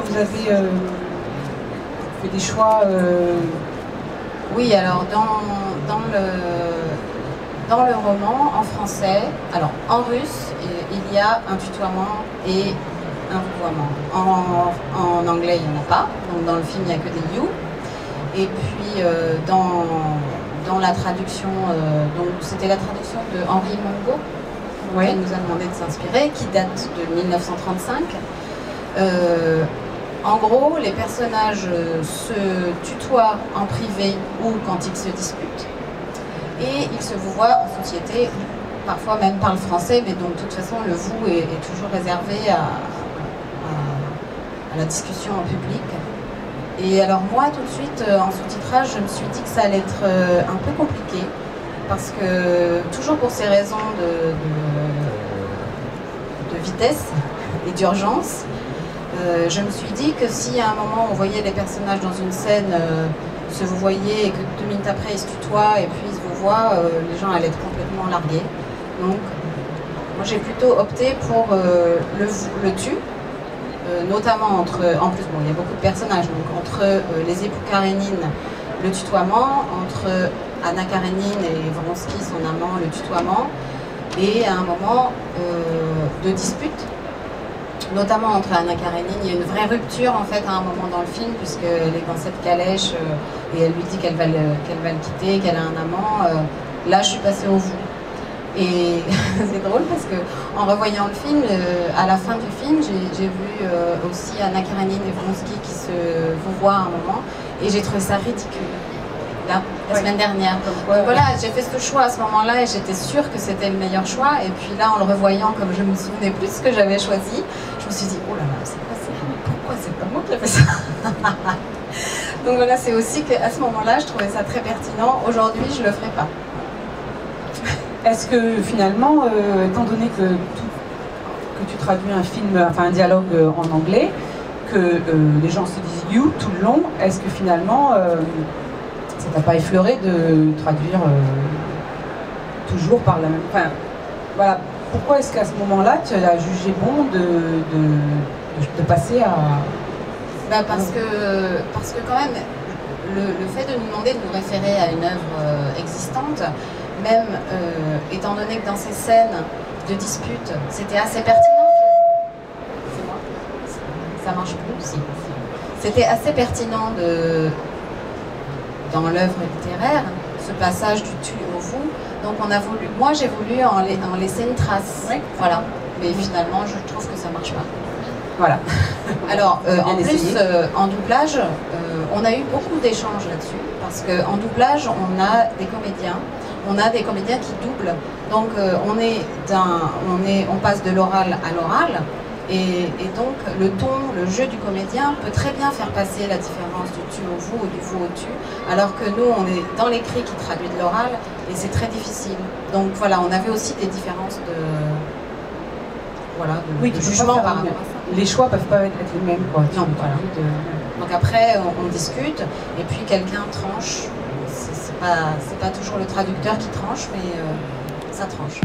vous avez fait des choix Oui, alors dans le roman, en français, alors en russe, il y a un tutoiement et un vouvoiement. En anglais, il n'y en a pas, donc dans le film, il n'y a que des you. Et puis dans la traduction, donc c'était la traduction de Henri Mongo, ouais. qui nous a demandé de s'inspirer, qui date de 1935. En gros, les personnages se tutoient en privé ou quand ils se disputent, et ils se vouvoient en société, parfois même parlent français, mais donc de toute façon le vous est toujours réservé à la discussion en public. Et alors moi, tout de suite, en sous-titrage, je me suis dit que ça allait être un peu compliqué, parce que, toujours pour ces raisons de vitesse et d'urgence, je me suis dit que si à un moment on voyait les personnages dans une scène se vouvoyer et que 2 minutes après ils se tutoient et puis ils se vouvoient, les gens allaient être complètement largués. Donc moi j'ai plutôt opté pour le tu, notamment entre, en plus bon il y a beaucoup de personnages, donc entre les époux Karénine, le tutoiement, entre Anna Karénine et Vronsky, son amant, le tutoiement, et à un moment de dispute, notamment entre Anna Karénine. Il y a une vraie rupture en fait à un moment dans le film, puisqu'elle est dans cette calèche et elle lui dit qu'elle va le quitter, qu'elle a un amant. Là je suis passée au vous. Et c'est drôle parce que en revoyant le film, à la fin du film, j'ai vu aussi Anna Karénine et Vronsky qui se vouvoient à un moment, et j'ai trouvé ça ridicule. Là, la semaine dernière. Donc voilà, j'ai fait ce choix à ce moment-là et j'étais sûre que c'était le meilleur choix. Et puis là, en le revoyant, comme je me souvenais plus ce que j'avais choisi, je me suis dit, oh là là, c'est quoi ça? Pourquoi c'est pas moi qui ai fait ça? Donc voilà, c'est aussi qu'à ce moment-là, je trouvais ça très pertinent. Aujourd'hui, je le ferai pas. Est-ce que finalement, étant donné que tu traduis un film, enfin un dialogue en anglais, que les gens se disent you tout le long, est-ce que finalement ça t'a pas effleuré de traduire toujours par la même... Enfin, voilà, pourquoi est-ce qu'à ce moment-là, tu as jugé bon de passer à... Parce que quand même, le fait de nous demander de nous référer à une œuvre existante, même étant donné que dans ces scènes de dispute, c'était assez pertinent. C'est moi. Ça marche plus aussi. C'était assez pertinent dans l'œuvre littéraire, ce passage du tu au vous. Donc on a voulu, moi j'ai voulu en laisser une trace. Oui. Voilà. Mais finalement, je trouve que ça marche pas. Voilà. Alors, en plus, en doublage, on a eu beaucoup d'échanges là-dessus, parce qu'en doublage, on a des comédiens qui doublent. Donc, on passe de l'oral à l'oral, et donc le ton, le jeu du comédien peut très bien faire passer la différence du tu au vous ou du vous au tu, alors que nous, on est dans l'écrit qui traduit de l'oral, et c'est très difficile. Donc voilà, on avait aussi des différences de jugement par rapport à ça. Les choix peuvent pas être les mêmes, quoi. Non, voilà. Donc après, on discute, et puis quelqu'un tranche. C'est pas toujours le traducteur qui tranche, mais ça tranche.